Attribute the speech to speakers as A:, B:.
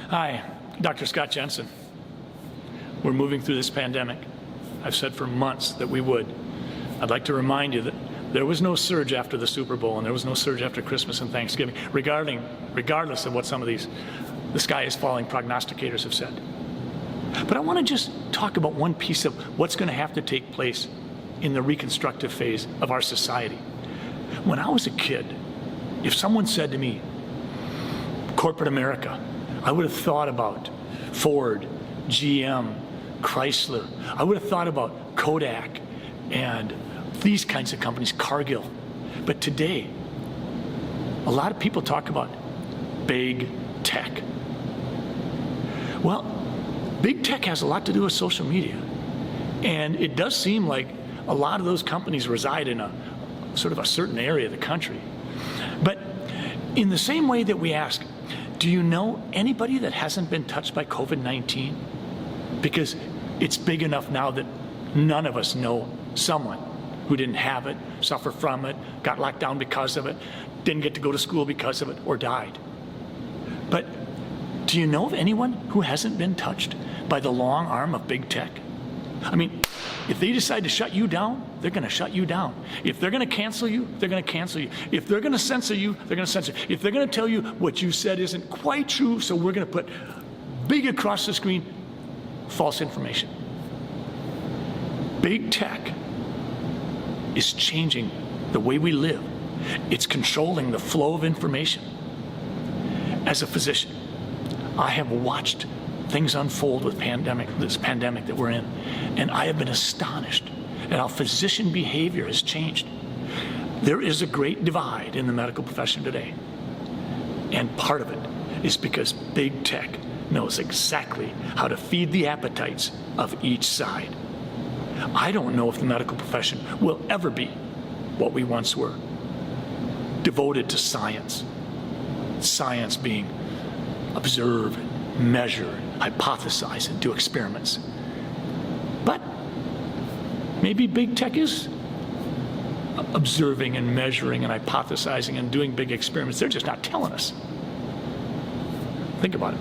A: Hi, Dr. Scott Jensen. We're moving through this pandemic. I've said for months that we would. I'd like to remind you that there was no surge after the Super Bowl and there was no surge after Christmas and Thanksgiving, regardless of what some of these the sky is falling prognosticators have said. But I want to just talk about one piece of what's going to have to take place in the reconstructive phase of our society. When I was a kid, if someone said to me, corporate America, I would have thought about Ford, GM, Chrysler. I would have thought about Kodak and these kinds of companies, Cargill. But today, a lot of people talk about big tech. Well, big tech has a lot to do with social media. And it does seem like a lot of those companies reside in a sort of a certain area of the country. But in the same way that we ask, do you know anybody that hasn't been touched by COVID-19? Because it's big enough now that none of us know someone who didn't have it, suffer from it, got locked down because of it, didn't get to go to school because of it, or died. But do you know of anyone who hasn't been touched by the long arm of big tech? I mean, if they decide to shut you down, they're going to shut you down. If they're going to cancel you, they're going to cancel you. If they're going to censor you, they're going to censor you. If they're going to tell you what you said isn't quite true, so we're going to put big across the screen, false information. Big tech is changing the way we live. It's controlling the flow of information. As a physician, I have watched things unfold with this pandemic that we're in, and I have been astonished at how physician behavior has changed. There is a great divide in the medical profession today, and part of it is because big tech knows exactly how to feed the appetites of each side. I don't know if the medical profession will ever be what we once were, devoted to science. Science being observe, measure, hypothesize, and do experiments. But maybe big tech is observing and measuring and hypothesizing and doing big experiments. They're just not telling us. Think about it.